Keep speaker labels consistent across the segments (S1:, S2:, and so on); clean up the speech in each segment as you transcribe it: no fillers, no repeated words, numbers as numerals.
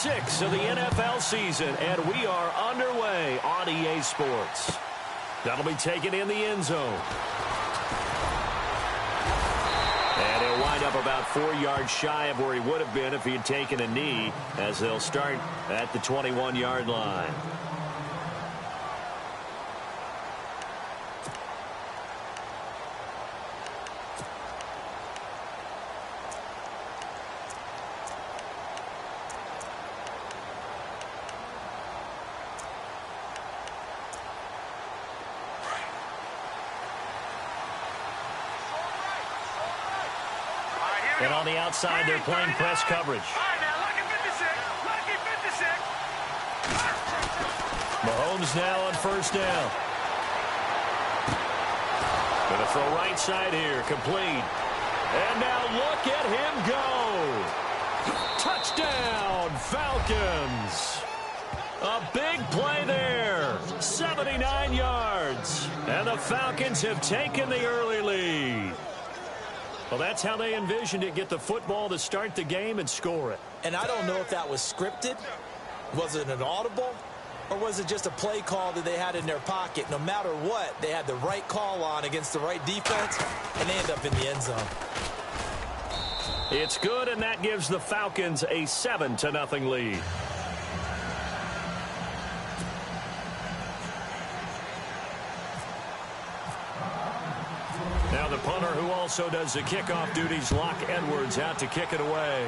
S1: 6 of the NFL season, and we are underway on EA Sports. That'll be taken in the end zone. And he'll wind up about 4 yards shy of where he would have been if he had taken a knee, as they'll start at the 21-yard line. And on the outside, they're playing press coverage. Mahomes now on first down. Going to throw right side here, complete. And now look at him go. Touchdown, Falcons. A big play there, 79 yards. And the Falcons have taken the early lead. Well, that's how they envisioned it, get the football to start the game and score it.
S2: And I don't know if that was scripted. Was it an audible? Or was it just a play call that they had in their pocket? No matter what, they had the right call on against the right defense, and they end up in the end zone.
S1: It's good, and that gives the Falcons a 7-0 lead. Now the punter, who also does the kickoff duties, Locke Edwards, out to kick it away.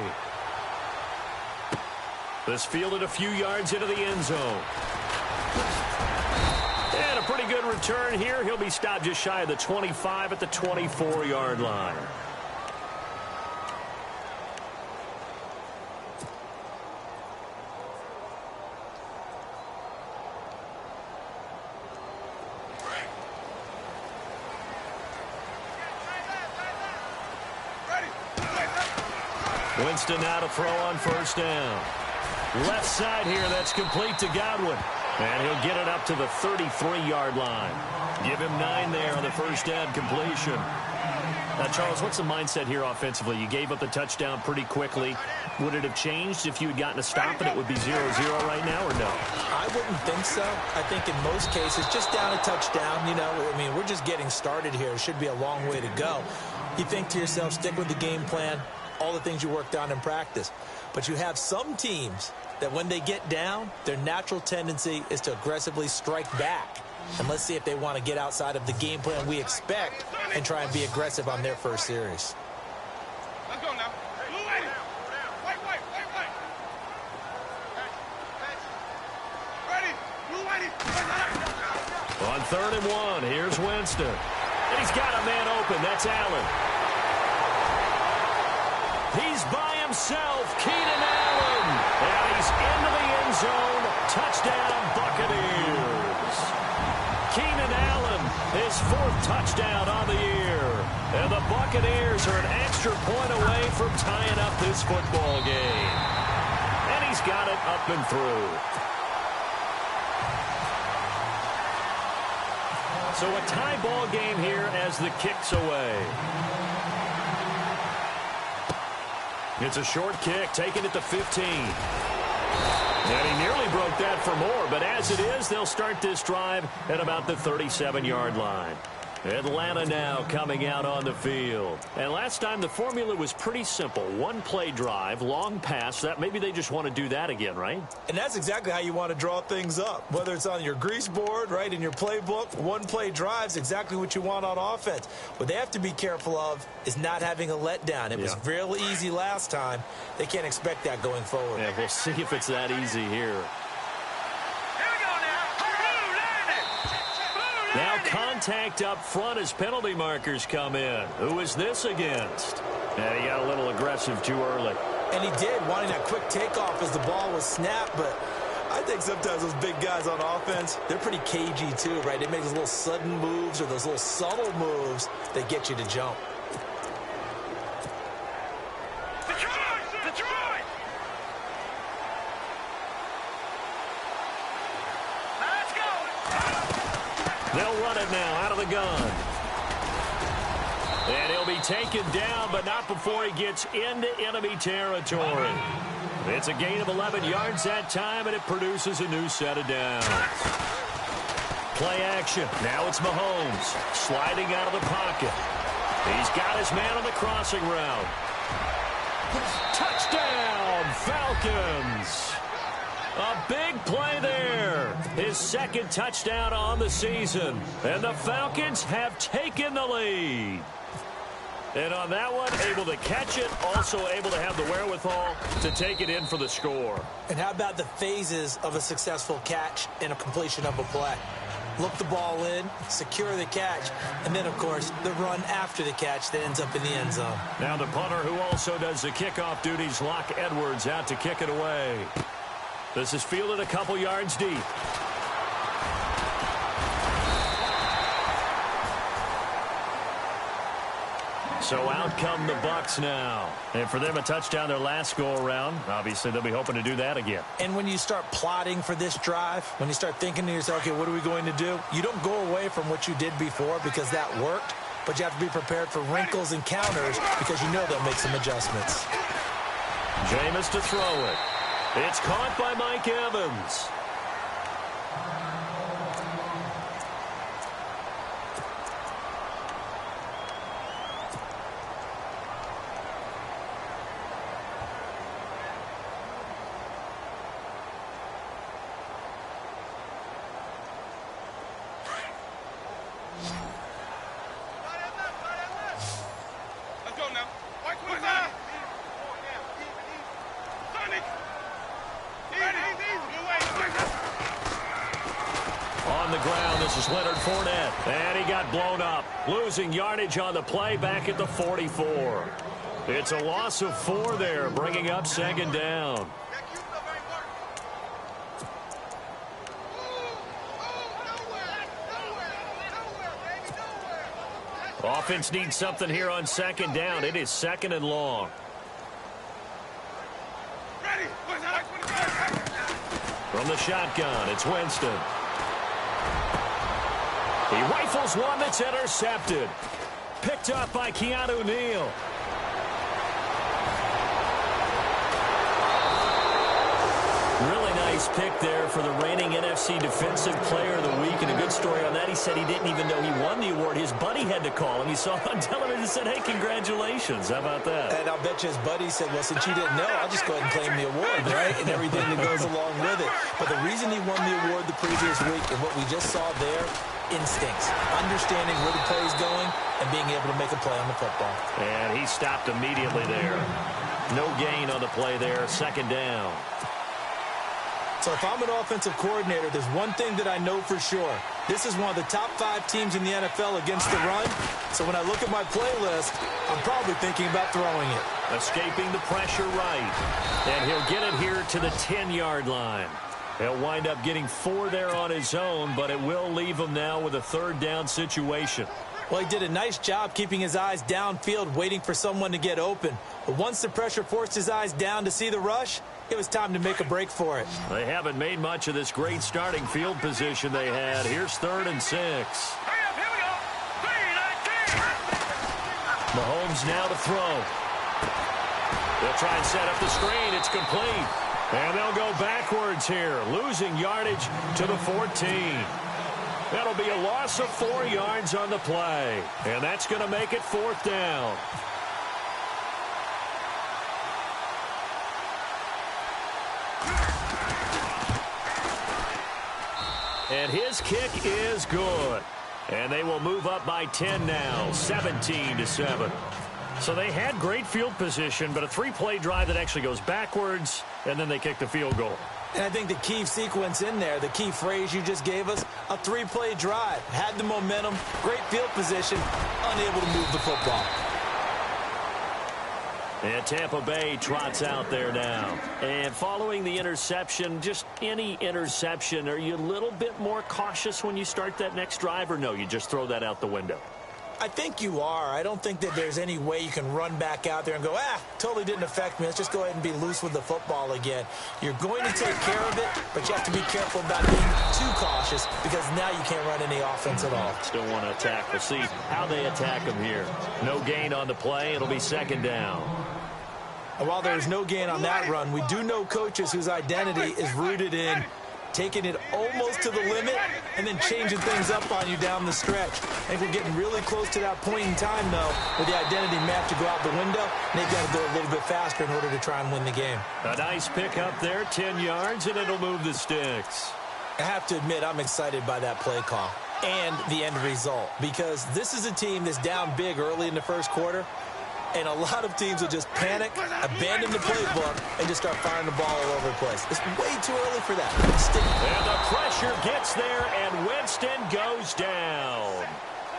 S1: This fielded a few yards into the end zone. And a pretty good return here. He'll be stopped just shy of the 25 at the 24-yard line. Winston now to throw on first down. Left side here, that's complete to Godwin. And he'll get it up to the 33-yard line. Give him 9 there on the first down completion. Now, Charles, what's the mindset here offensively? You gave up the touchdown pretty quickly. Would it have changed if you had gotten a stop and it would be 0-0 right now, or no?
S2: I wouldn't think so. I think in most cases, just down a touchdown, you know, I mean, we're just getting started here. It should be a long way to go. You think to yourself, stick with the game plan, all the things you worked on in practice. But you have some teams that when they get down, their natural tendency is to aggressively strike back. And let's see if they want to get outside of the game plan we expect and try and be aggressive on their first series.
S3: Let's go now.
S1: On 3rd and 1, here's Winston. And he's got a man open. That's Allen. He's by himself, Keenan Allen. And he's into the end zone. Touchdown, Buccaneers. Keenan Allen, his 4th touchdown on the year. And the Buccaneers are an extra point away from tying up this football game. And he's got it up and through. So a tie ball game here as the kick's away. It's a short kick, taken at the 15. And he nearly broke that for more, but as it is, they'll start this drive at about the 37-yard line. Atlanta now coming out on the field. And last time the formula was pretty simple. 1-play drive, long pass. That maybe they just want to do that again, right?
S2: And that's exactly how you want to draw things up. Whether it's on your grease board, right, in your playbook, 1-play drive's exactly what you want on offense. What they have to be careful of is not having a letdown. It was real easy last time. They can't expect that going forward.
S1: Yeah, we'll see if it's that easy here. Now contact up front as penalty markers come in. Who is this against? And he got a little aggressive too early.
S2: And he did, wanting that quick takeoff as the ball was snapped. But I think sometimes those big guys on offense, they're pretty cagey too, right? They make those little sudden moves or those little subtle moves that get you to jump.
S1: They'll run it now out of the gun. And he'll be taken down, but not before he gets into enemy territory. It's a gain of 11 yards that time, and it produces a new set of downs. Play action. Now it's Mahomes sliding out of the pocket. He's got his man on the crossing route. Touchdown, Falcons. A big play there. His second touchdown on the season. And the Falcons have taken the lead. And on that one, able to catch it, also able to have the wherewithal to take it in for the score.
S2: And how about the phases of a successful catch and a completion of a play? Look the ball in, secure the catch, and then, of course, the run after the catch that ends up in the end zone.
S1: Now the punter who also does the kickoff duties, Locke Edwards, out to kick it away. This is fielded a couple yards deep. So out come the Bucs now. And for them, a touchdown their last go-around. Obviously, they'll be hoping to do that again.
S2: And when you start plotting for this drive, when you start thinking to yourself, okay, what are we going to do? You don't go away from what you did before because that worked, but you have to be prepared for wrinkles and counters because you know they'll make some adjustments.
S1: Jameis to throw it. It's caught by Mike Evans. Losing yardage on the play back at the 44. It's a loss of 4 there, bringing up second down. Offense needs something here on second down. It is second and long. From the shotgun, it's Winston. He rifles one that's intercepted. Picked up by Keanu Neal. Really nice pick there for the reigning NFC Defensive Player of the Week. And a good story on that. He said he didn't even know he won the award. His buddy had to call him. He saw it on television and said, hey, congratulations. How about that?
S2: And I'll bet you his buddy said, well, since you didn't know, I'll just go ahead and claim the award, right? And everything that goes along with it. But the reason he won the award the previous week and what we just saw there, instincts, understanding where the play is going, and being able to make a play on the football.
S1: And he stopped immediately there. No gain on the play there. Second down.
S2: So if I'm an offensive coordinator, there's one thing that I know for sure. This is one of the top 5 teams in the NFL against the run. So when I look at my playlist, I'm probably thinking about throwing it.
S1: Escaping the pressure right. And he'll get it here to the 10-yard line. He'll wind up getting 4 there on his own, but it will leave him now with a third down situation.
S2: Well, he did a nice job keeping his eyes downfield, waiting for someone to get open. But once the pressure forced his eyes down to see the rush, it was time to make a break for it.
S1: They haven't made much of this great starting field position they had. Here's 3rd and 6. Mahomes now to throw. They'll try and set up the screen. It's complete. And they'll go backwards here, losing yardage to the 14. That'll be a loss of 4 yards on the play. And that's going to make it 4th down. And his kick is good. And they will move up by 10 now, 17-7. So they had great field position, but a 3-play drive that actually goes backwards, and then they kick the field goal.
S2: And I think the key sequence in there, the key phrase you just gave us, a 3-play drive. Had the momentum, great field position, unable to move the football.
S1: And Tampa Bay trots out there now. And following the interception, just any interception, are you a little bit more cautious when you start that next drive, or no, you just throw that out the window?
S2: I think you are. I don't think that there's any way you can run back out there and go, totally didn't affect me. Let's just go ahead and be loose with the football again. You're going to take care of it, but you have to be careful about being too cautious because now you can't run any offense at all.
S1: Still want to attack. We'll see how they attack them here. No gain on the play. It'll be 2nd down.
S2: And while there was no gain on that run, we do know coaches whose identity is rooted in taking it almost to the limit and then changing things up on you down the stretch. I think we're getting really close to that point in time, though, where the identity may have to go out the window, and they've got to go a little bit faster in order to try and win the game.
S1: A nice pick up there, 10 yards, and it'll move the sticks.
S2: I have to admit, I'm excited by that play call and the end result, because this is a team that's down big early in the first quarter, and a lot of teams will just panic, abandon the playbook, and just start firing the ball all over the place. It's way too early for that.
S1: And the pressure gets there, and Winston goes down.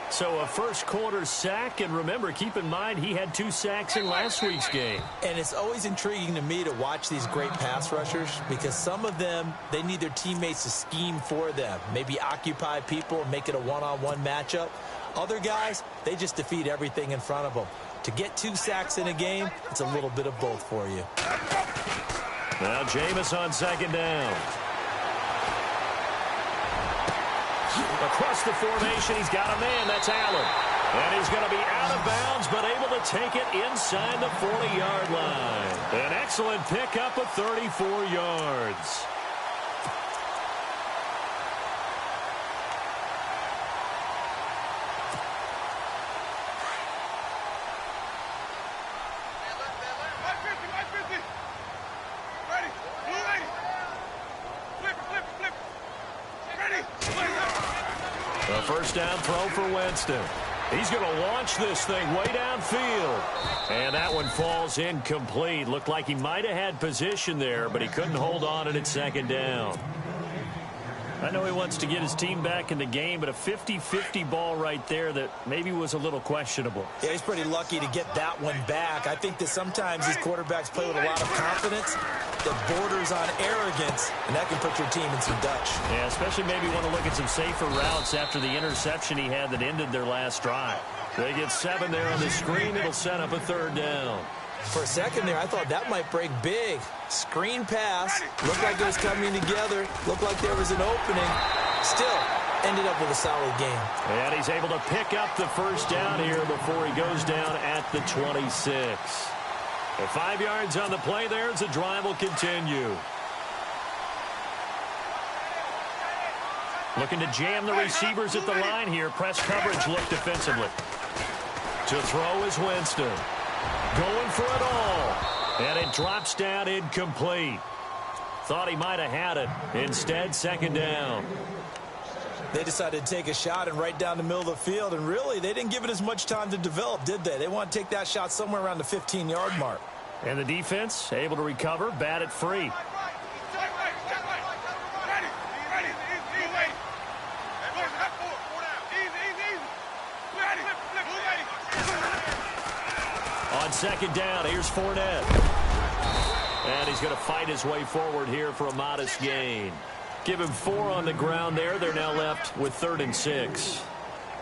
S1: So a first quarter sack, and remember, keep in mind, he had 2 sacks in last week's game.
S2: And it's always intriguing to me to watch these great pass rushers, because some of them, they need their teammates to scheme for them, maybe occupy people, make it a one-on-one matchup. Other guys, they just defeat everything in front of them. To get 2 sacks in a game, it's a little bit of both for you.
S1: Now Jameis on second down. Across the formation, he's got a man. That's Allen. And he's going to be out of bounds, but able to take it inside the 40-yard line. An excellent pickup of 34 yards. A first down throw for Winston. He's going to launch this thing way downfield. And that one falls incomplete. Looked like he might have had position there, but he couldn't hold on it at second down. I know he wants to get his team back in the game, but a 50-50 ball right there that maybe was a little questionable.
S2: Yeah, he's pretty lucky to get that one back. I think that sometimes these quarterbacks play with a lot of confidence that borders on arrogance, and that can put your team in some Dutch.
S1: Yeah, especially maybe want to look at some safer routes after the interception he had that ended their last drive. They get 7 there on the screen. It'll set up a third down.
S2: For a second there, I thought that might break big. Screen pass. Looked like it was coming together. Looked like there was an opening. Still, ended up with a solid game.
S1: And he's able to pick up the first down here before he goes down at the 26. And 5 yards on the play there as the drive will continue. Looking to jam the receivers at the line here. Press coverage look defensively. To throw is Winston. Going for it all. And it drops down incomplete. Thought he might have had it. Instead, second down.
S2: They decided to take a shot and right down the middle of the field. And really, they didn't give it as much time to develop, did they? They want to take that shot somewhere around the 15-yard mark.
S1: And the defense able to recover, bat it free. On second down, here's Fournette. And he's going to fight his way forward here for a modest gain. Give him 4 on the ground there. They're now left with 3rd and 6.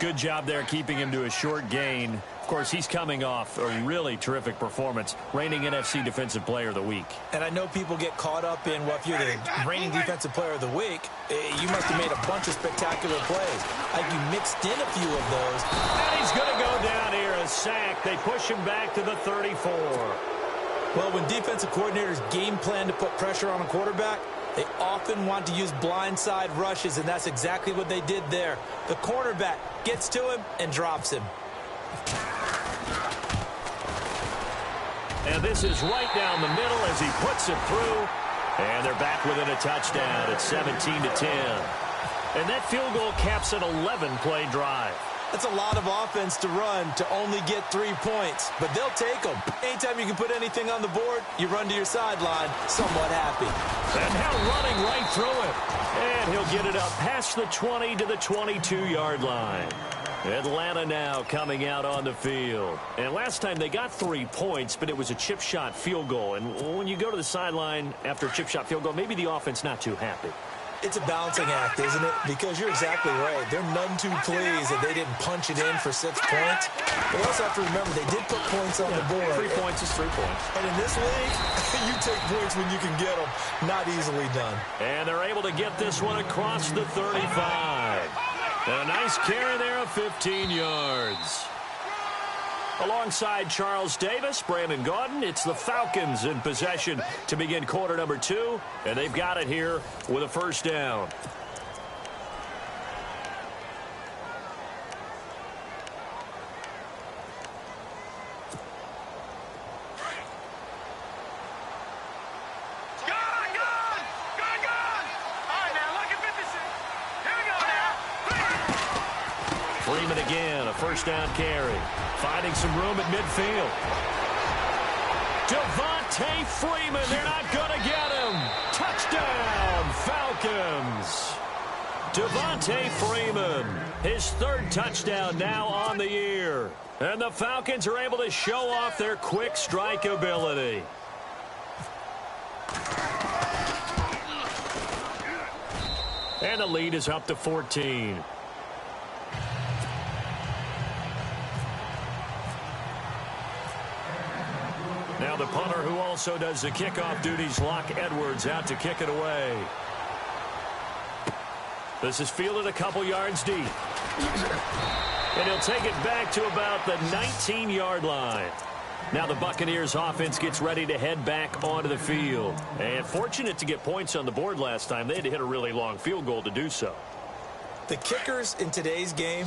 S1: Good job there keeping him to a short gain. Of course, he's coming off a really terrific performance, reigning NFC Defensive Player of the Week.
S2: And I know people get caught up in, well, if you're the reigning Defensive Player of the Week, you must have made a bunch of spectacular plays. Like you mixed in a few of those.
S1: And he's going to go down here, a sack. They push him back to the 34.
S2: Well, when defensive coordinators game plan to put pressure on a quarterback, they often want to use blindside rushes, and that's exactly what they did there. The cornerback gets to him and drops him.
S1: And this is right down the middle as he puts it through. And they're back within a touchdown at 17-10. And that field goal caps an 11-play drive.
S2: That's a lot of offense to run to only get 3 points, but they'll take them. Anytime you can put anything on the board, you run to your sideline somewhat happy.
S1: And now running right through it. And he'll get it up past the 20 to the 22-yard line. Atlanta now coming out on the field. And last time they got 3 points, but it was a chip shot field goal. And when you go to the sideline after a chip shot field goal, maybe the offense not too happy.
S2: It's a balancing act, isn't it? Because you're exactly right. They're none too pleased that they didn't punch it in for 6 points. But also have to remember, they did put points on the board.
S1: 3 points is 3 points.
S2: And in this league, you take points when you can get them. Not easily done.
S1: And they're able to get this one across the 35. And a nice carry there of 15 yards. Alongside Charles Davis, Brandon Gaudin, it's the Falcons in possession to begin quarter number 2, and they've got it here with a first down. Freeman again, a first down carry. Finding some room at midfield. Devontae Freeman, they're not going to get him. Touchdown, Falcons. Devontae Freeman, his 3rd touchdown now on the year. And the Falcons are able to show off their quick strike ability. And the lead is up to 14. Now the punter, who also does the kickoff duties, Locke Edwards, out to kick it away. This is fielded a couple yards deep. And he'll take it back to about the 19-yard line. Now the Buccaneers offense gets ready to head back onto the field. And fortunate to get points on the board last time. They had to hit a really long field goal to do so.
S2: The kickers in today's game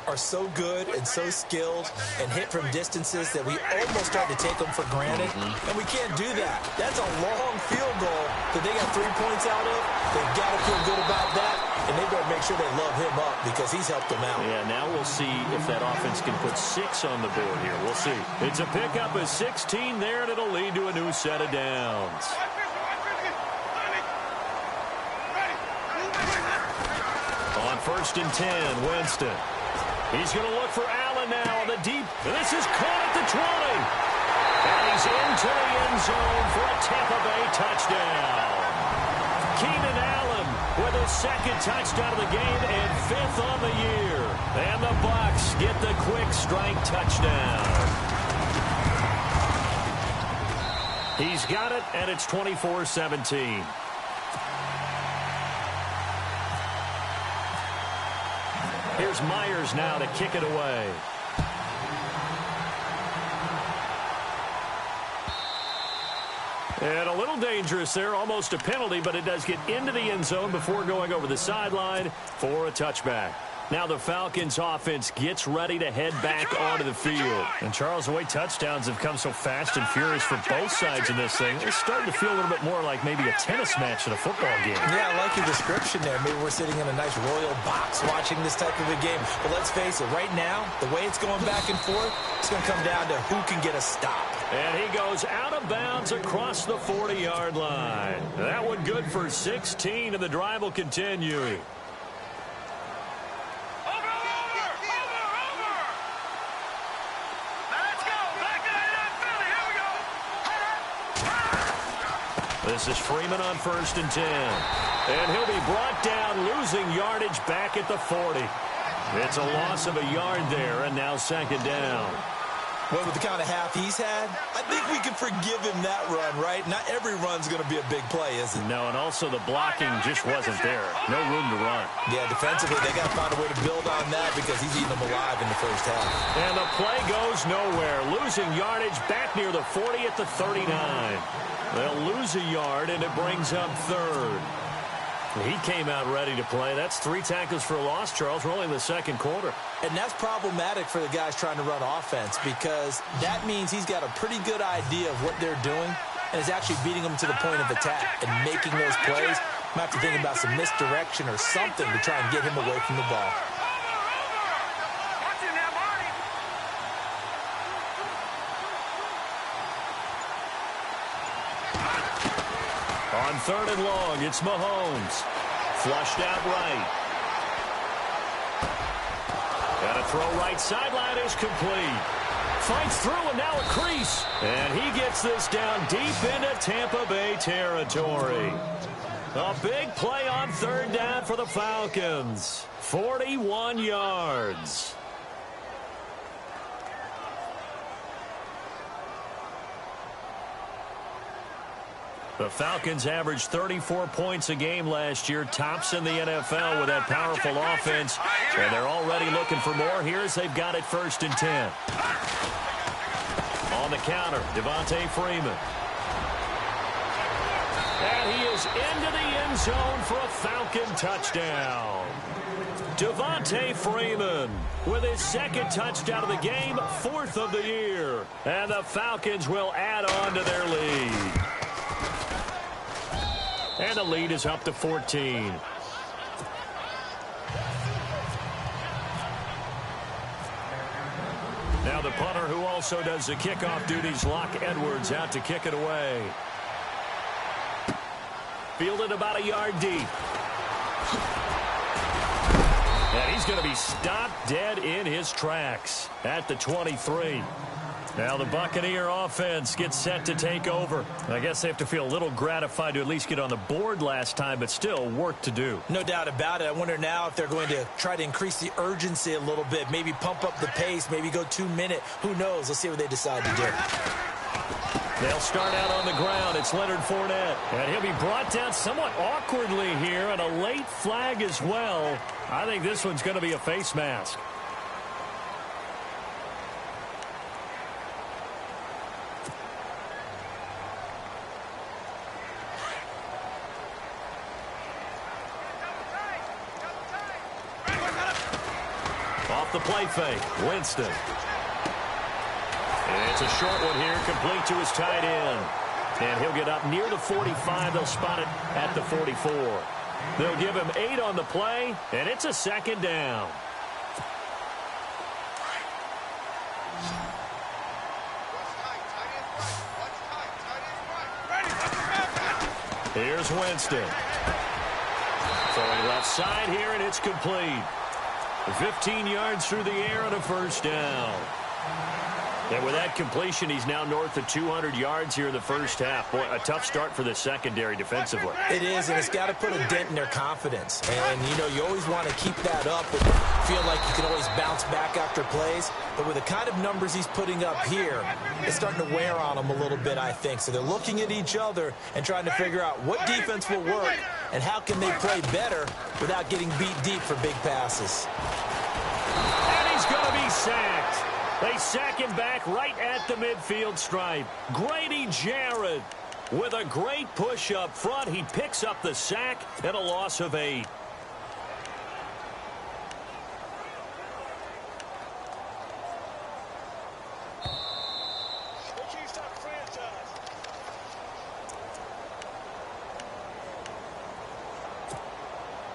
S2: are so good and so skilled and hit from distances that we almost start to take them for granted. And we can't do that. That's a long field goal that they got 3 points out of. They've got to feel good about that, and they better make sure they love him up because he's helped them out.
S1: Yeah, now we'll see if that offense can put 6 on the board here. We'll see. It's a pickup of 16 there, and it'll lead to a new set of downs. On 1st and 10, Winston. He's going to look for Allen now on the deep. This is caught at the 20. And he's into the end zone for a Tampa Bay touchdown. Keenan Allen with his 2nd touchdown of the game and 5th on the year. And the Bucs get the quick strike touchdown. He's got it, and it's 24-17. Here's Myers now to kick it away. And a little dangerous there, almost a penalty, but it does get into the end zone before going over the sideline for a touchback. Now the Falcons offense gets ready to head back onto the field. And Charles, the way touchdowns have come so fast and furious for both sides in this thing, it's starting to feel a little bit more like maybe a tennis match in a football game.
S2: Yeah, I like your description there. Maybe we're sitting in a nice royal box watching this type of a game. But let's face it, right now, the way it's going back and forth, it's going to come down to who can get a stop.
S1: And he goes out of bounds across the 40-yard line. That one good for 16, and the drive will continue. This is Freeman on 1st and 10. And he'll be brought down, losing yardage back at the 40. It's a loss of a yard there, and now 2nd down.
S2: Well, with the kind of half he's had, I think we can forgive him that run, right? Not every run's going to be a big play, is it?
S1: No, and also the blocking just wasn't there. No room to run.
S2: Yeah, defensively, they got to find a way to build on that because he's eating them alive in the first half.
S1: And the play goes nowhere. Losing yardage back near the 40 at the 39. They'll lose a yard, and it brings up 3rd. He came out ready to play. That's 3 tackles for a loss, Charles. We're only in the 2nd quarter.
S2: And that's problematic for the guys trying to run offense because that means he's got a pretty good idea of what they're doing and is actually beating them to the point of attack and making those plays. Might have to think about some misdirection or something to try and get him away from the ball.
S1: On 3rd and long, it's Mahomes. Flushed out right. And a throw right sideline is complete. Fights through and now a crease. And he gets this down deep into Tampa Bay territory. A big play on 3rd down for the Falcons. 41 yards. The Falcons averaged 34 points a game last year, tops in the NFL with that powerful offense. And they're already looking for more here as they've got it 1st and 10. On the counter, Devontae Freeman. And he is into the end zone for a Falcon touchdown. Devontae Freeman with his second touchdown of the game, fourth of the year. And the Falcons will add on to their lead. And the lead is up to 14. Now the punter who also does the kickoff duties, Locke Edwards, out to kick it away. Fielded about a yard deep. And he's going to be stopped dead in his tracks at the 23. Now the Buccaneer offense gets set to take over. I guess they have to feel a little gratified to at least get on the board last time, but still work to do.
S2: No doubt about it. I wonder now if they're going to try to increase the urgency a little bit, maybe pump up the pace, maybe go 2 minute. Who knows? Let's see what they decide to do.
S1: They'll start out on the ground. It's Leonard Fournette. And he'll be brought down somewhat awkwardly here, and a late flag as well. I think this one's going to be a face mask. Off the play fake, Winston. And it's a short one here, complete to his tight end. And he'll get up near the 45. They'll spot it at the 44. They'll give him 8 on the play, and it's a second down. Here's Winston. Throwing left side here, and it's complete. 15 yards through the air on a first down. And with that completion, he's now north of 200 yards here in the first half. Boy, a tough start for the secondary defensively.
S2: It is, and it's got to put a dent in their confidence. And, you know, you always want to keep that up and feel like you can always bounce back after plays. But with the kind of numbers he's putting up here, it's starting to wear on them a little bit, I think. So they're looking at each other and trying to figure out what defense will work and how can they play better without getting beat deep for big passes.
S1: And he's going to be sacked. They sack him back right at the midfield stripe. Grady Jarrett with a great push up front. He picks up the sack and a loss of 8.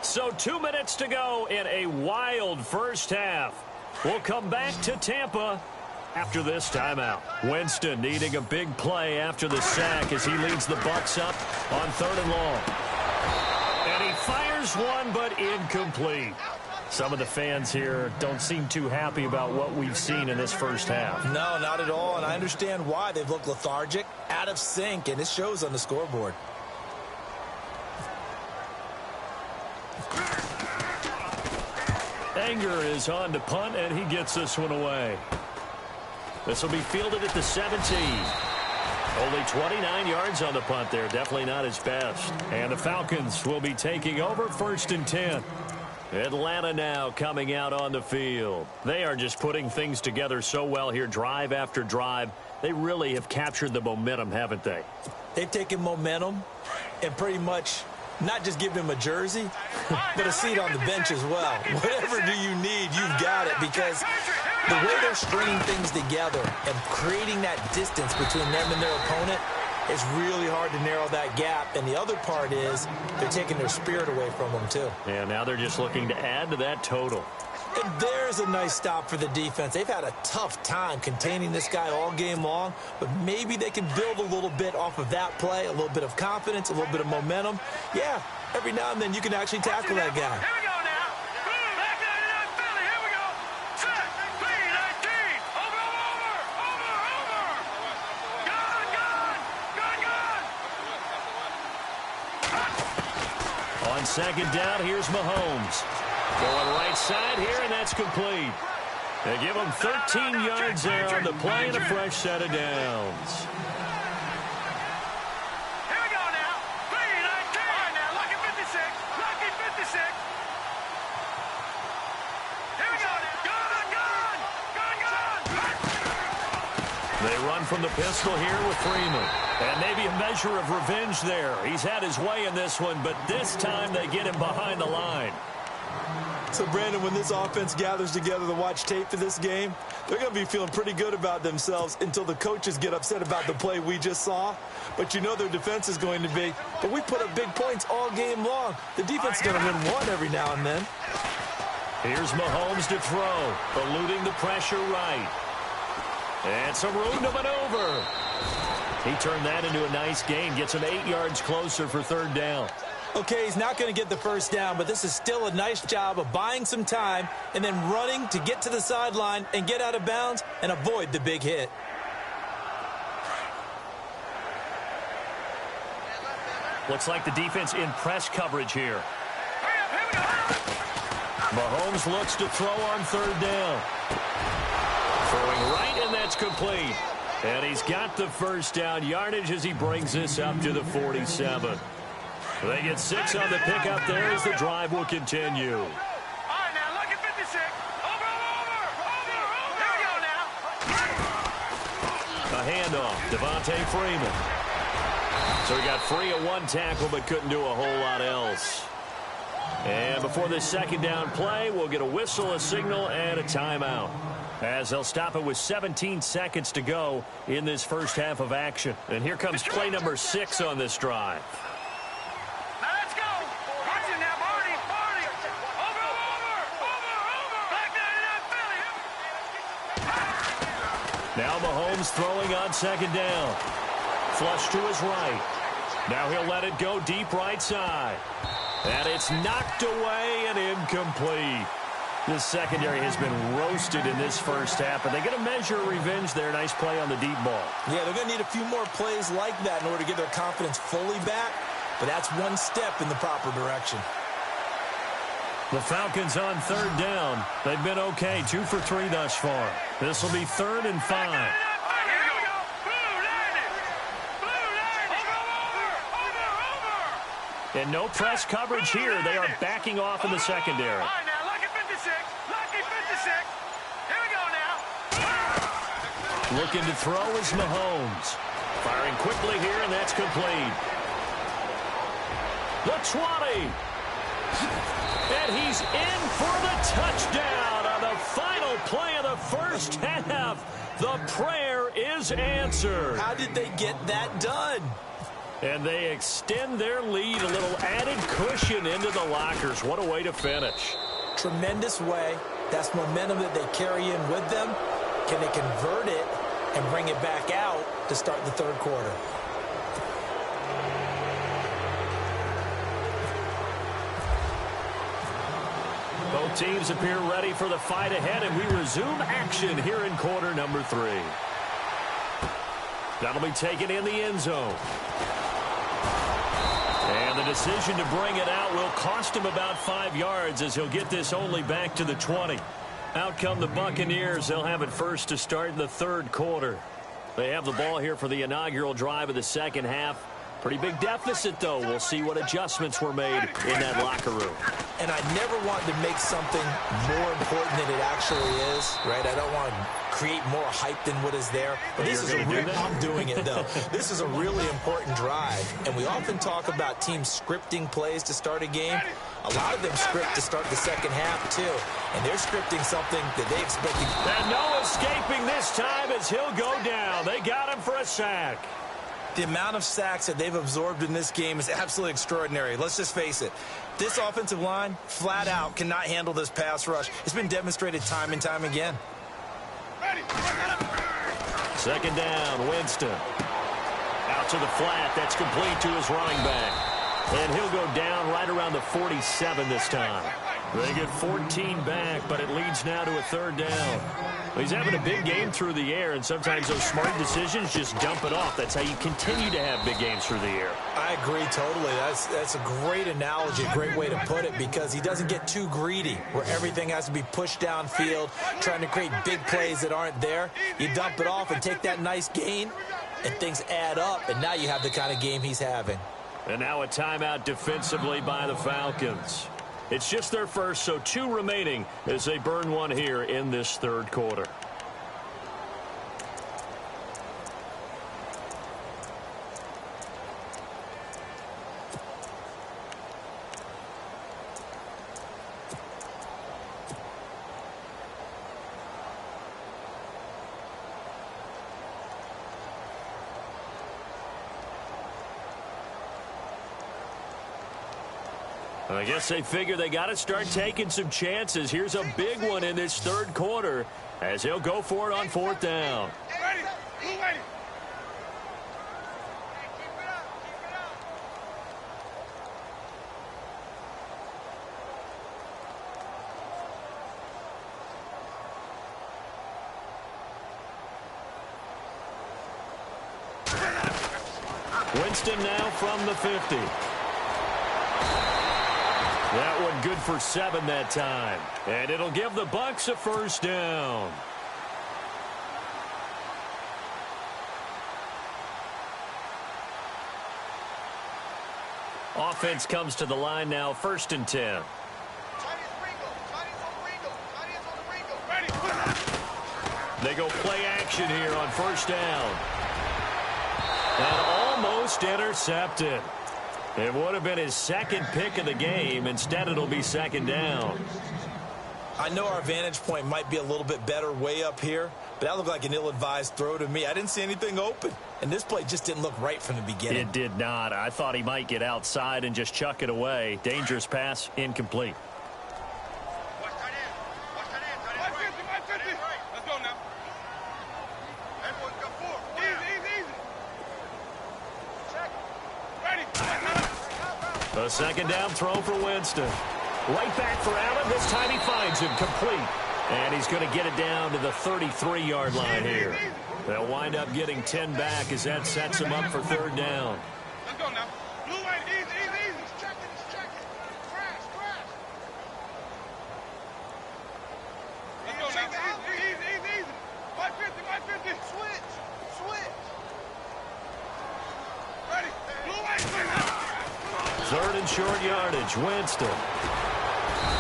S1: So 2 minutes to go in a wild first half. We'll come back to Tampa after this timeout. Winston needing a big play after the sack as he leads the Bucs up on 3rd and long. And he fires one, but incomplete. Some of the fans here don't seem too happy about what we've seen in this first half.
S2: No, not at all, and I understand why. They've looked lethargic, out of sync, and it shows on the scoreboard.
S1: Anger is on to punt, and he gets this one away. This will be fielded at the 17. Only 29 yards on the punt there. Definitely not his best. And the Falcons will be taking over 1st and 10. Atlanta now coming out on the field. They are just putting things together so well here, drive after drive. They really have captured the momentum, haven't they?
S2: They've taken momentum and pretty much not just give him a jersey, but a seat on the bench as well. Whatever do you need, you've got it, because the way they're stringing things together and creating that distance between them and their opponent is really hard to narrow that gap. And the other part is they're taking their spirit away from them, too.
S1: Yeah, now they're just looking to add to that total.
S2: And there's a nice stop for the defense. They've had a tough time containing this guy all game long, but maybe they can build a little bit off of that play, a little bit of confidence, a little bit of momentum. Yeah, every now and then you can actually tackle that guy.
S3: Here we go now. Back in Philly. Here we go. Set. B-19. Over. Gun.
S1: On 2nd down, here's Mahomes. Going right side here, and that's complete. They give him 13 yards there on the play and a fresh set of downs.
S3: Here we go now. B-19. All right, now. Lucky 56. Lucky 56. Here we go now. Gun.
S1: They run down from the pistol here with Freeman. And maybe a measure of revenge there. He's had his way in this one, but this time they get him behind the line.
S2: So, Brandon, when this offense gathers together to watch tape for this game, they're going to be feeling pretty good about themselves until the coaches get upset about the play we just saw. But you know their defense is going to be, but we put up big points all game long. The defense is going to win one every now and then.
S1: Here's Mahomes to throw, eluding the pressure right. And some room to maneuver. He turned that into a nice gain, gets him 8 yards closer for third down.
S2: Okay, he's not going to get the first down, but this is still a nice job of buying some time and then running to get to the sideline and get out of bounds and avoid the big hit.
S1: Looks like the defense in press coverage here. Mahomes looks to throw on third down. Throwing right, and that's complete. And he's got the first down yardage as he brings this up to the 47. They get 6 on the pickup there as the drive will continue.
S3: All right, now, look at 56. Over. Here we go now.
S1: A handoff, Devontae Freeman. So he got free of one tackle but couldn't do a whole lot else. And before this second down play, we'll get a whistle, a signal, and a timeout, as they'll stop it with 17 seconds to go in this first half of action. And here comes play number 6 on this drive.
S3: Now let's go. Watch it now, Barney. Over. Black 99 Philly.
S1: Now Mahomes throwing on second down. Flush to his right. Now he'll let it go deep right side. And it's knocked away and incomplete. This secondary has been roasted in this first half, but they get a measure of revenge there. Nice play on the deep ball.
S2: Yeah, they're going to need a few more plays like that in order to get their confidence fully back, but that's one step in the proper direction.
S1: The Falcons on third down. They've been okay, 2 for 3 thus far. This will be 3rd and 5. And no press coverage here. They are backing off in the secondary.
S3: All right, now, lucky 56. Lucky 56. Here we go now.
S1: Looking to throw is Mahomes. Firing quickly here, and that's complete. The 20. And he's in for the touchdown on the final play of the first half. The prayer is answered.
S2: How did they get that done?
S1: And they extend their lead, a little added cushion into the lockers. What a way to finish.
S2: Tremendous way. That's momentum that they carry in with them. Can they convert it and bring it back out to start the third quarter?
S1: Both teams appear ready for the fight ahead, and we resume action here in quarter number 3. That'll be taken in the end zone. And the decision to bring it out will cost him about 5 yards as he'll get this only back to the 20. Out come the Buccaneers. They'll have it first to start the third quarter. They have the ball here for the inaugural drive of the second half. Pretty big deficit, though. We'll see what adjustments were made in that locker room.
S2: And I never want to make something more important than it actually is, right? I don't want to create more hype than what is there. But this is I'm doing it, though. This is a really important drive. And we often talk about teams scripting plays to start a game. A lot of them script to start the second half, too. And they're scripting something that they expect to...
S1: And no escaping this time as he'll go down. They got him for a sack.
S2: The amount of sacks that they've absorbed in this game is absolutely extraordinary. Let's just face it. This offensive line, flat out, cannot handle this pass rush. It's been demonstrated time and time again.
S1: Second down, Winston. Out to the flat. That's complete to his running back. And he'll go down right around the 47 this time. They get 14 back, but it leads now to a third down. He's having a big game through the air, and sometimes those smart decisions just dump it off. That's how you continue to have big games through the air.
S2: I agree totally. That's a great analogy, a great way to put it, because he doesn't get too greedy where everything has to be pushed downfield, trying to create big plays that aren't there. You dump it off and take that nice gain, and things add up, and now you have the kind of game he's having.
S1: And now a timeout defensively by the Falcons. It's just their first, so 2 remaining as they burn one here in this third quarter. I guess they figure they got to start taking some chances. Here's a big one in this third quarter as he'll go for it on fourth down. Winston now from the 50. That one good for 7 that time. And it'll give the Bucs a first down. Offense comes to the line now, 1st and 10. They go play action here on first down. And almost intercepted. It would have been his second pick of the game. Instead, it'll be 2nd down.
S2: I know our vantage point might be a little bit better way up here, but that looked like an ill-advised throw to me. I didn't see anything open, and this play just didn't look right from the beginning.
S1: It did not. I thought he might get outside and just chuck it away. Dangerous pass, incomplete.
S3: Watch that in. Watch that in. Let's go now. Everyone's got 4. Easy. Check. Ready.
S1: A 2nd down throw for Winston. Right back for Allen. This time he finds him complete. And he's going to get it down to the 33-yard line here. They'll wind up getting 10 back as that sets him up for 3rd down.
S3: Let's go now. Blue line, easy. He's checking. Crash. Let's go now. Easy. 550. Switch. Ready. Blue line.
S1: 3rd and short yardage, Winston.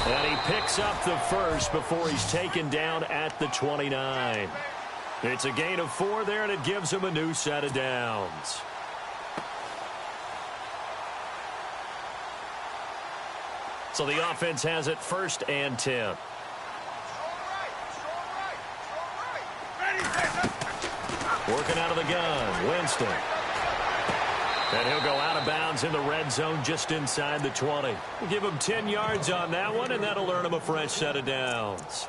S1: And he picks up the first before he's taken down at the 29. It's a gain of 4 there, and it gives him a new set of downs. So the offense has it 1st and 10. Working out of the gun, Winston. And he'll go out of bounds in the red zone just inside the 20. We'll give him 10 yards on that one, and that'll earn him a fresh set of downs.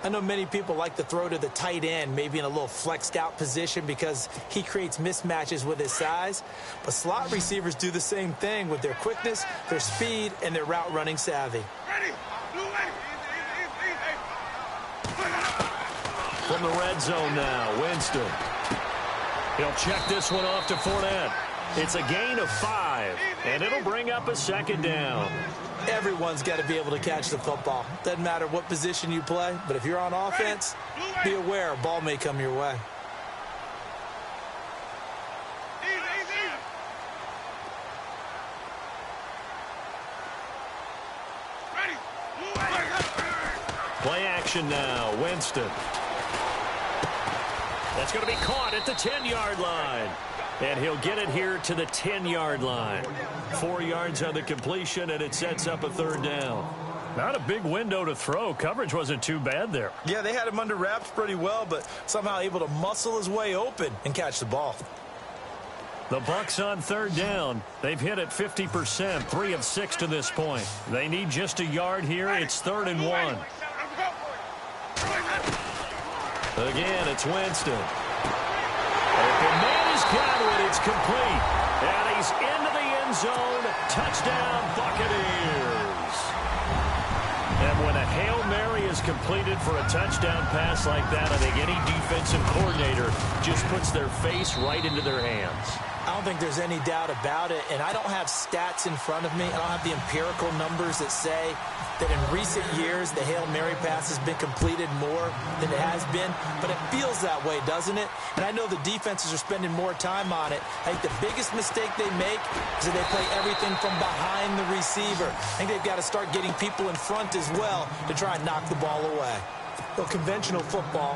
S2: I know many people like to throw to the tight end, maybe in a little flexed out position because he creates mismatches with his size. But slot receivers do the same thing with their quickness, their speed, and their route running savvy.
S1: From the red zone now, Winston. He'll check this one off to Fournette. It's a gain of 5, and it'll bring up a 2nd down.
S2: Everyone's got to be able to catch the football. Doesn't matter what position you play, but if you're on offense, be aware a ball may come your way.
S1: Play action now, Winston. That's going to be caught at the 10-yard line. And he'll get it here to the 10-yard line. 4 yards on the completion, and it sets up a 3rd down. Not a big window to throw. Coverage wasn't too bad there.
S2: Yeah, they had him under wraps pretty well, but somehow able to muscle his way open and catch the ball.
S1: The Bucs on 3rd down. They've hit it 50%, 3 of 6 to this point. They need just a yard here. It's 3rd and 1. Again, it's Winston. Open man has got it. It's complete. And he's into the end zone. Touchdown, Buccaneers. And when a Hail Mary is completed for a touchdown pass like that, I think any defensive coordinator just puts their face right into their hands.
S2: I don't think there's any doubt about it, and I don't have stats in front of me. I don't have the empirical numbers that say that in recent years the Hail Mary pass has been completed more than it has been, but it feels that way, doesn't it? And I know the defenses are spending more time on it. I think the biggest mistake they make is that they play everything from behind the receiver. I think they've got to start getting people in front as well to try and knock the ball away. Well, conventional football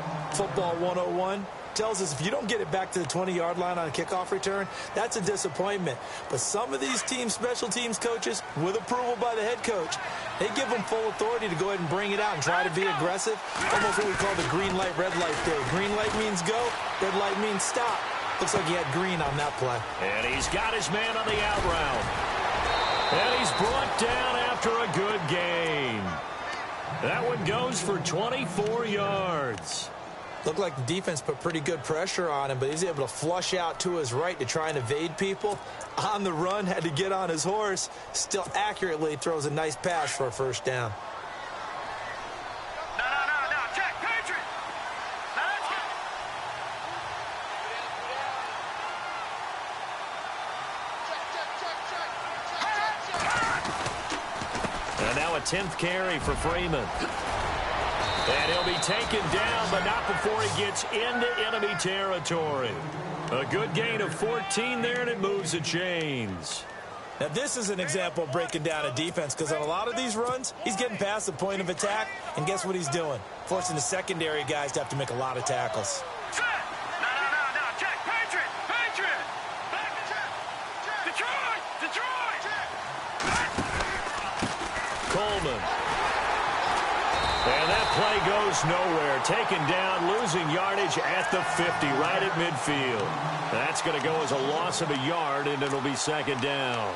S2: 101, tells us if you don't get it back to the 20-yard line on a kickoff return, that's a disappointment. But some of these team special teams coaches, with approval by the head coach, they give them full authority to go ahead and bring it out and try to be aggressive. Almost what we call the green light, red light theory. Green light means go, red light means stop. Looks like he had green on that play.
S1: And he's got his man on the out route. And he's he's brought down after a good gain. That one goes for 24 yards.
S2: Looked like the defense put pretty good pressure on him, but he's able to flush out to his right to try and evade people. On the run, had to get on his horse. Still accurately throws a nice pass for a first down.
S3: No, check, Patriot. Now let's go.
S1: And now a 10th carry for Freeman. And he'll be taken down, but not before he gets into enemy territory. A good gain of 14 there, and it moves the chains.
S2: Now, this is an example of breaking down a defense, because on a lot of these runs, he's getting past the point of attack, and guess what he's doing? Forcing the secondary guys to have to make a lot of tackles.
S3: Set. No, check, Patriot. Back to check. Detroit.
S1: Coleman. And that play goes nowhere. Taken down, losing yardage at the 50, right at midfield. That's going to go as a loss of a yard, and it'll be second down.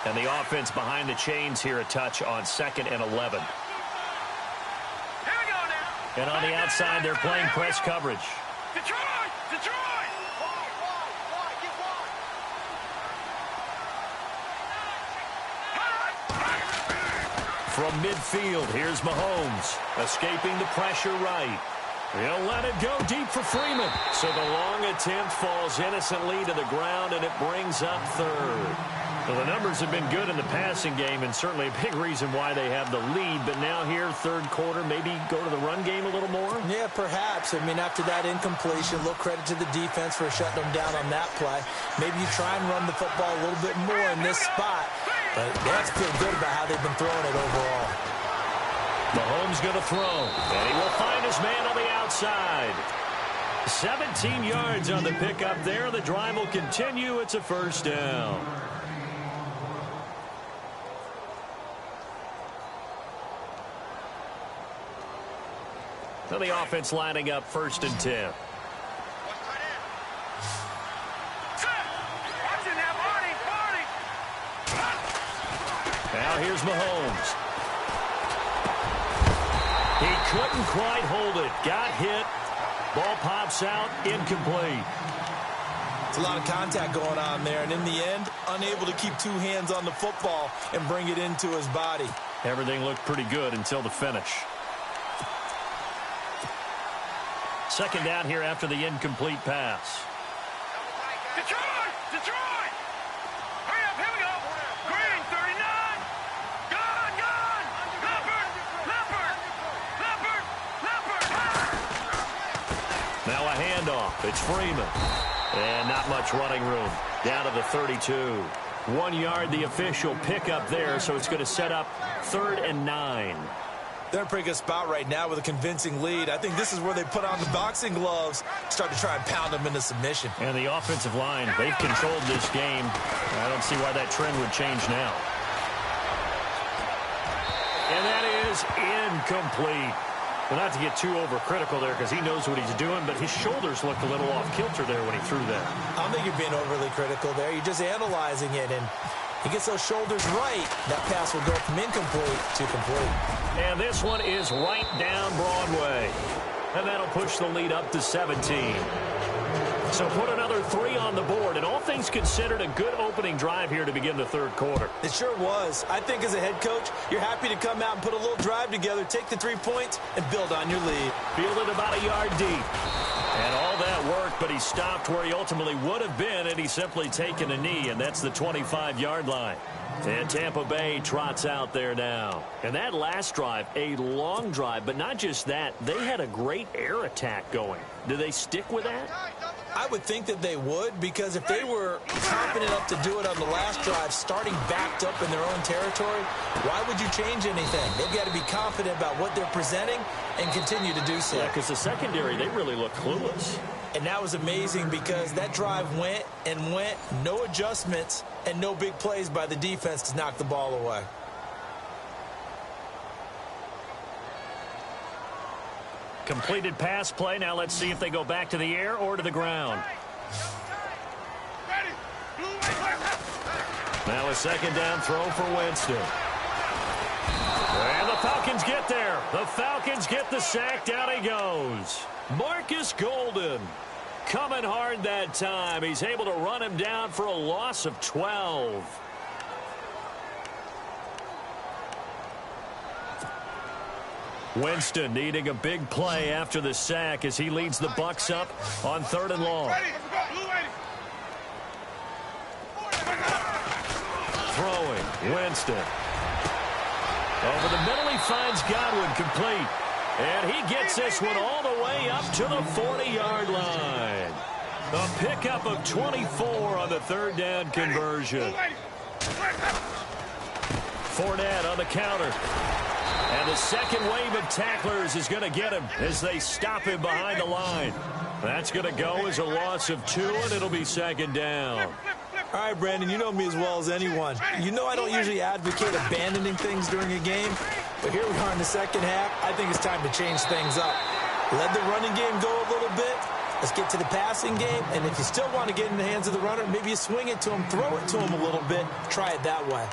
S1: And the offense behind the chains here, a touch on 2nd and 11. And on the outside, they're playing press coverage.
S3: Detroit!
S1: From midfield, here's Mahomes, escaping the pressure right. He'll let it go deep for Freeman. So the long attempt falls innocently to the ground, and it brings up third. Well, the numbers have been good in the passing game, and certainly a big reason why they have the lead. But now here, third quarter, maybe go to the run game a little more?
S2: Yeah, perhaps. I mean, after that incompletion, a little credit to the defense for shutting them down on that play. Maybe you try and run the football a little bit more in this spot. But they have to feel good about how they've been throwing it overall.
S1: Mahomes going to throw, and he will find his man on the outside. 17 yards on the pickup there. The drive will continue. It's a first down. So the offense lining up 1st and 10. Now here's Mahomes. He couldn't quite hold it. Got hit. Ball pops out. Incomplete.
S2: It's a lot of contact going on there, and in the end, unable to keep two hands on the football and bring it into his body.
S1: Everything looked pretty good until the finish. Second down here after the incomplete pass.
S3: Detroit! Hurry up, here we go. Green, 39. Gone. Leopard.
S1: Now a handoff. It's Freeman. And not much running room. Down to the 32. 1 yard, the official pickup there, so it's going to set up 3rd and 9.
S2: They're in a pretty good spot right now with a convincing lead. I think this is where they put on the boxing gloves, start to try and pound them into submission.
S1: And the offensive line, they've controlled this game. I don't see why that trend would change now. And that is incomplete. Well, not to get too overcritical there because he knows what he's doing, but his shoulders looked a little off kilter there when he threw that.
S2: I don't think you're being overly critical there. You're just analyzing it, and he gets those shoulders right. That pass will go from incomplete to complete.
S1: And this one is right down Broadway. And that'll push the lead up to 17. So put another 3 on the board. And all things considered, a good opening drive here to begin the third quarter.
S2: It sure was. I think as a head coach, you're happy to come out and put a little drive together, take the 3 points, and build on your lead.
S1: Fielded about a yard deep. And all that worked, but he stopped where he ultimately would have been, and he's simply taken a knee, and that's the 25-yard line. And Tampa Bay trots out there now. And that last drive, a long drive, but not just that. They had a great air attack going. Do they stick with that?
S2: I would think that they would, because if they were confident enough to do it on the last drive, starting backed up in their own territory, why would you change anything? They've got to be confident about what they're presenting and continue to do so.
S1: Yeah, because the secondary, they really look clueless.
S2: And that was amazing because that drive went and went, no adjustments, and no big plays by the defense to knock the ball away.
S1: Completed pass play. Now let's see if they go back to the air or to the ground. Now a second down throw for Winston. And the Falcons get there. The Falcons get the sack. Down he goes. Marcus Golden coming hard that time. He's able to run him down for a loss of 12. Winston needing a big play after the sack as he leads the Bucs up on 3rd and long. Throwing, Winston. Over the middle, he finds Godwin complete. And he gets this one all the way up to the 40-yard line. A pickup of 24 on the 3rd down conversion. Fournette on the counter. And the second wave of tacklers is going to get him as they stop him behind the line. That's going to go as a loss of 2, and it'll be 2nd down.
S2: All right, Brandon, you know me as well as anyone. You know I don't usually advocate abandoning things during a game, but here we are in the second half. I think it's time to change things up. Let the running game go a little bit. Let's get to the passing game, and if you still want to get in the hands of the runner, maybe you swing it to him, throw it to him a little bit, try it that way.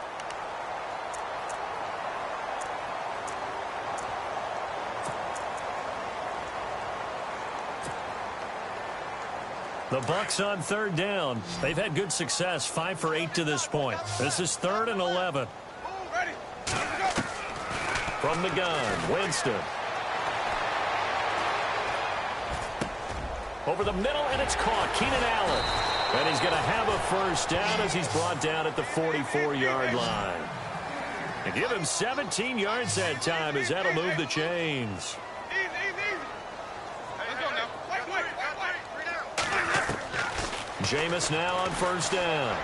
S1: The Bucs on 3rd down. They've had good success, 5 for 8 to this point. This is 3rd and 11. From the gun, Winston. Over the middle, and it's caught. Keenan Allen. And he's going to have a first down as he's brought down at the 44-yard line. And give him 17 yards that time as that'll move the chains. Jameis now on 1st down.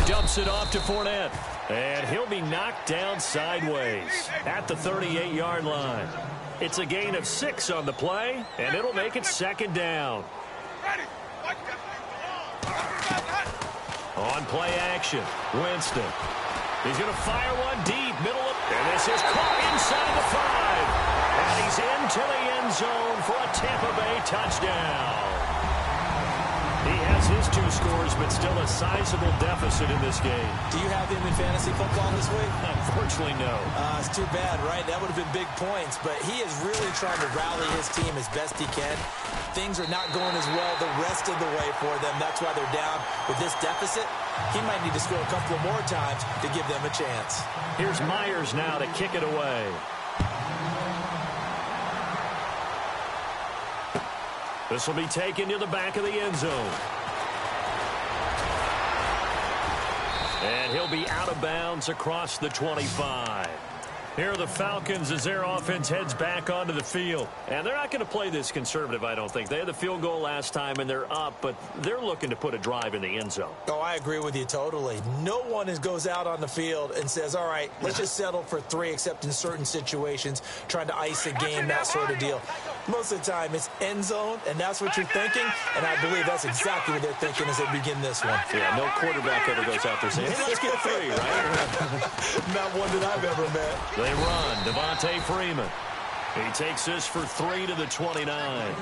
S1: Dumps it off to Fournette. And he'll be knocked down sideways at the 38-yard line. It's a gain of 6 on the play, and it'll make it 2nd down. On play action, Winston. He's going to fire one deep, middle of, and this is caught inside the 5. And he's into the end zone for a Tampa Bay touchdown. He has his 2 scores, but still a sizable deficit in this game.
S2: Do you have him in fantasy football this week?
S1: Unfortunately, no.
S2: It's too bad, right? That would have been big points, but he is really trying to rally his team as best he can. Things are not going as well the rest of the way for them. That's why they're down with this deficit. He might need to score a couple more times to give them a chance.
S1: Here's Myers now to kick it away. This will be taken to the back of the end zone. And he'll be out of bounds across the 25. Here are the Falcons as their offense heads back onto the field. And they're not going to play this conservative, I don't think. They had the field goal last time, and they're up, but they're looking to put a drive in the end zone.
S2: Oh, I agree with you totally. No one goes out on the field and says, all right, let's just settle for 3, except in certain situations, trying to ice a game, that sort of deal. Most of the time, it's end zone, and that's what you're thinking, and I believe that's exactly what they're thinking as they begin this one.
S1: Yeah, no quarterback ever goes out there saying, hey, let's get 3, right?
S2: Not one that I've ever met.
S1: They run. Devontae Freeman. He takes this for 3 to the 29.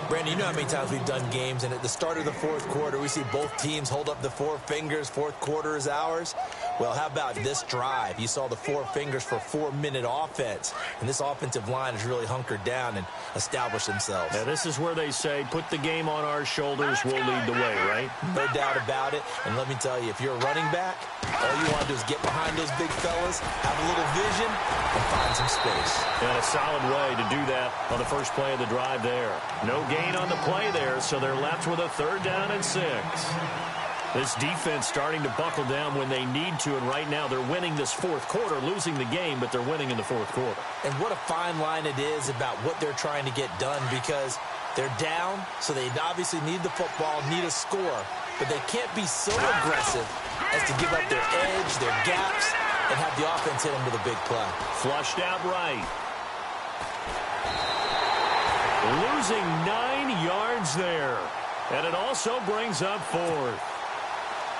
S2: Brandon, you know how many times we've done games, and at the start of the 4th quarter, we see both teams hold up the 4 fingers, 4th quarter is ours. Well, how about this drive? You saw the 4 fingers for 4-minute offense, and this offensive line has really hunkered down and established themselves.
S1: Now, this is where they say, put the game on our shoulders, we'll lead the way, right?
S2: No doubt about it, and let me tell you, if you're a running back, all you want to do is get behind those big fellas, have a little vision, and find some space.
S1: And a solid way to do that on the first play of the drive there. No gain on the play there, so they're left with a 3rd down and 6. This defense starting to buckle down when they need to, and right now they're winning this 4th quarter, losing the game, but they're winning in the 4th quarter.
S2: And what a fine line it is about what they're trying to get done, because they're down, so they obviously need the football, need a score, but they can't be so aggressive as to give up their edge, their gaps, and have the offense hit them with a big play.
S1: Flushed out right. Losing 9 yards there. And it also brings up 4th.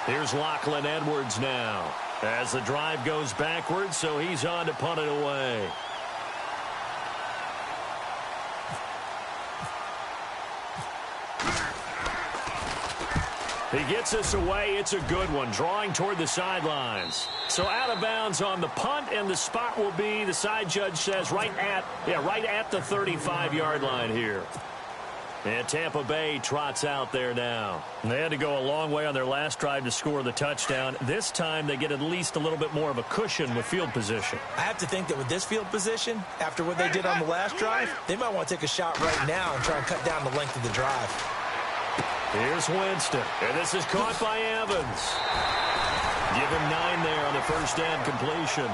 S1: Here's Lachlan Edwards now. As the drive goes backwards, so he's on to punt it away. He gets us away. It's a good one, drawing toward the sidelines. So out of bounds on the punt, and the spot will be, the side judge says, right at the 35-yard line here. And Tampa Bay trots out there now. And they had to go a long way on their last drive to score the touchdown. This time they get at least a little bit more of a cushion with field position.
S2: I have to think that with this field position, after what they did on the last drive, they might want to take a shot right now and try and cut down the length of the drive.
S1: Here's Winston, and this is caught by Evans. Give him 9 there on the first down completion.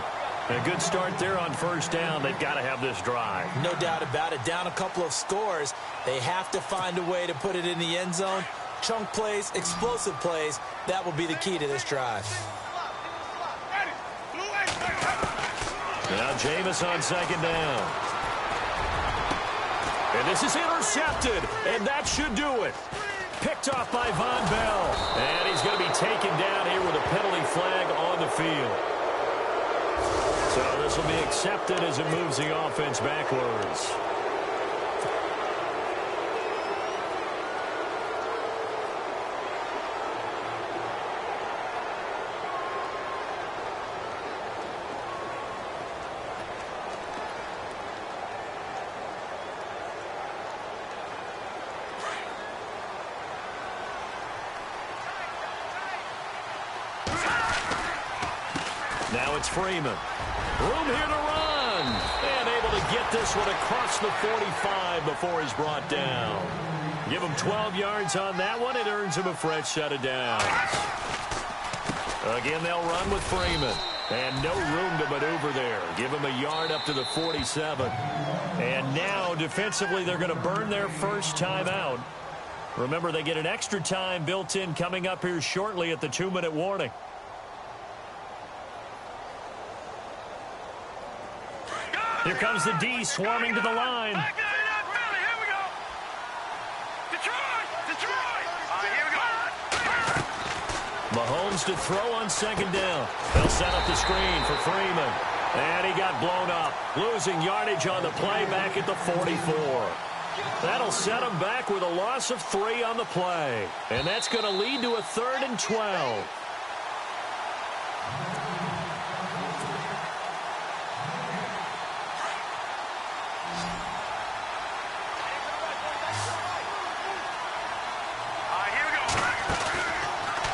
S1: A good start there on first down. They've got to have this drive.
S2: No doubt about it. Down a couple of scores. They have to find a way to put it in the end zone. Chunk plays, explosive plays. That will be the key to this drive.
S1: Now Jameis on second down. And this is intercepted, and that should do it. Picked off by Von Bell. And he's going to be taken down here with a penalty flag on the field. So this will be accepted as it moves the offense backwards. Now it's Freeman. Room here to run. And able to get this one across the 45 before he's brought down. Give him 12 yards on that one. It earns him a fresh set of downs. Again, they'll run with Freeman. And no room to maneuver there. Give him a yard up to the 47. And now, defensively, they're going to burn their first time out. Remember, they get an extra time built in coming up here shortly at the 2-minute warning. Here comes the D swarming to the line. Mahomes to throw on second down. They'll set up the screen for Freeman. And he got blown up. Losing yardage on the play back at the 44. That'll set him back with a loss of 3 on the play. And that's going to lead to a 3rd and 12.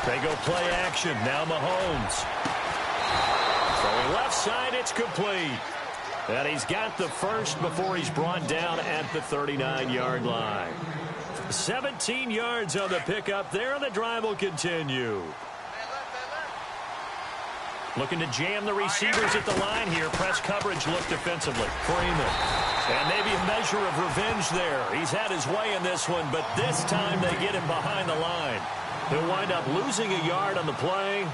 S1: They go play action. Now Mahomes. Throwing left side, it's complete. And he's got the first before he's brought down at the 39-yard line. 17 yards on the pickup there, and the drive will continue. Looking to jam the receivers at the line here. Press coverage look defensively. Freeman. And maybe a measure of revenge there. He's had his way in this one, but this time they get him behind the line. He'll wind up losing a yard on the play,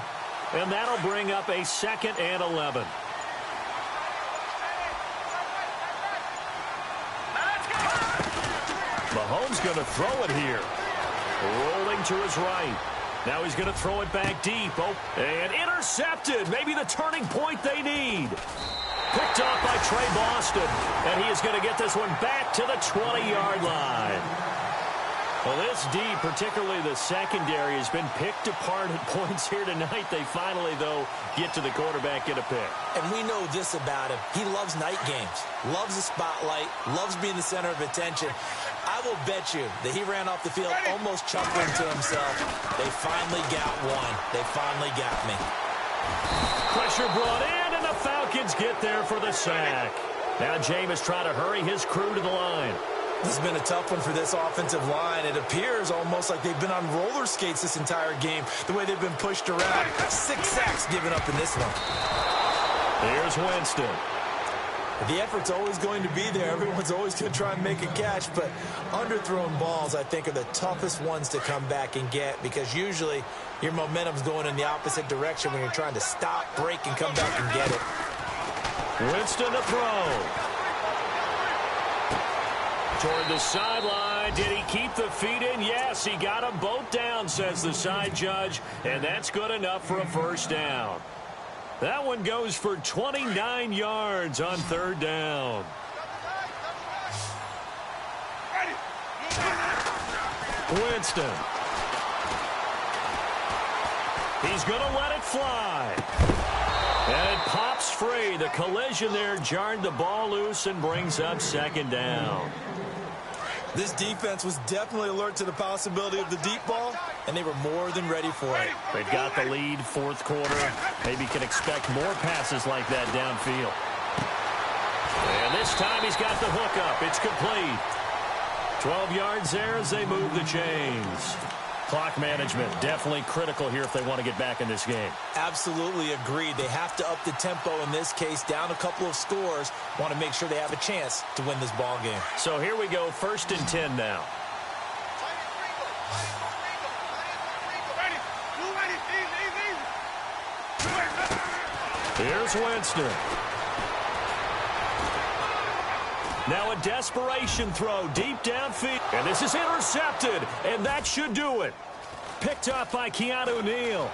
S1: and that'll bring up a 2nd and 11. Mahomes going to throw it here. Rolling to his right. Now he's going to throw it back deep. Oh, and intercepted. Maybe the turning point they need. Picked off by Trey Boston, and he is going to get this one back to the 20-yard line. Well, this D, particularly the secondary, has been picked apart at points here tonight. They finally, though, get to the quarterback, get a pick.
S2: And we know this about him. He loves night games, loves the spotlight, loves being the center of attention. I will bet you that he ran off the field almost chuckling to himself. They finally got one. They finally got me.
S1: Pressure brought in, and the Falcons get there for the sack. Now Jameis trying to hurry his crew to the line.
S2: This has been a tough one for this offensive line. It appears almost like they've been on roller skates this entire game, the way they've been pushed around. 6 sacks given up in this one.
S1: Here's Winston.
S2: The effort's always going to be there. Everyone's always going to try and make a catch, but underthrown balls, I think, are the toughest ones to come back and get because usually your momentum's going in the opposite direction when you're trying to stop, break, and come back and get it.
S1: Winston to throw. toward the sideline. Did he keep the feet in? Yes, he got them both down, says the side judge, and that's good enough for a first down. That one goes for 29 yards on third down. Winston. He's going to let it fly. And it pops free. The collision there jarred the ball loose and brings up second down.
S2: This defense was definitely alert to the possibility of the deep ball, and they were more than ready for it.
S1: They've got the lead, fourth quarter. Maybe can expect more passes like that downfield. And this time he's got the hook up. It's complete. 12 yards there as they move the chains. Clock management definitely critical here if they want to get back in this game.
S2: Absolutely agreed. They have to up the tempo in this case, down a couple of scores. Want to make sure they have a chance to win this ball game.
S1: So here we go, 1st and 10 now. Here's Winston. Now a desperation throw deep downfield. And this is intercepted. And that should do it. Picked up by Keanu Neal.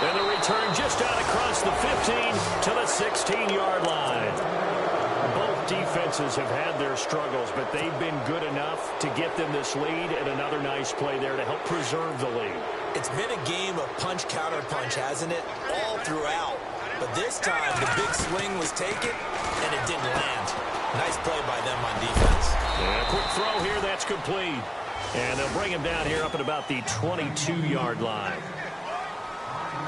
S1: And the return just out across the 15 to the 16-yard line. Both defenses have had their struggles, but they've been good enough to get them this lead. And another nice play there to help preserve the lead.
S2: It's been a game of punch-counter-punch, hasn't it? All throughout. But this time, the big swing was taken, and it didn't land. Nice play by them on defense.
S1: And a quick throw here, that's complete. And they'll bring him down here up at about the 22-yard line.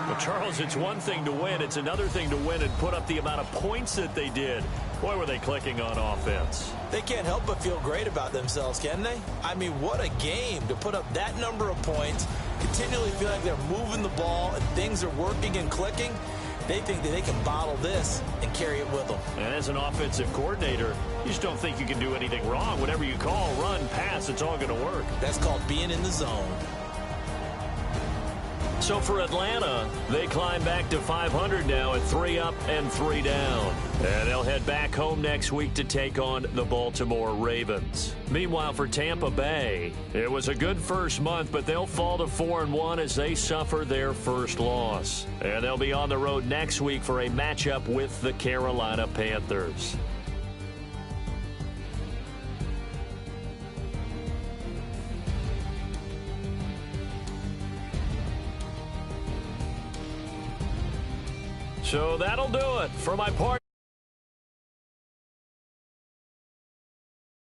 S1: But, Charles, it's one thing to win. It's another thing to win and put up the amount of points that they did. Boy, were they clicking on offense.
S2: They can't help but feel great about themselves, can they? I mean, what a game to put up that number of points, continually feel like they're moving the ball and things are working and clicking. They think that they can bottle this and carry it with them.
S1: And as an offensive coordinator, you just don't think you can do anything wrong. Whatever you call, run, pass, it's all going to work.
S2: That's called being in the zone.
S1: So for Atlanta, they climb back to 500 now at 3 up and 3 down. And they'll head back home next week to take on the Baltimore Ravens. Meanwhile, for Tampa Bay, it was a good first month, but they'll fall to 4-1 as they suffer their first loss. And they'll be on the road next week for a matchup with the Carolina Panthers. So that'll do it for my part.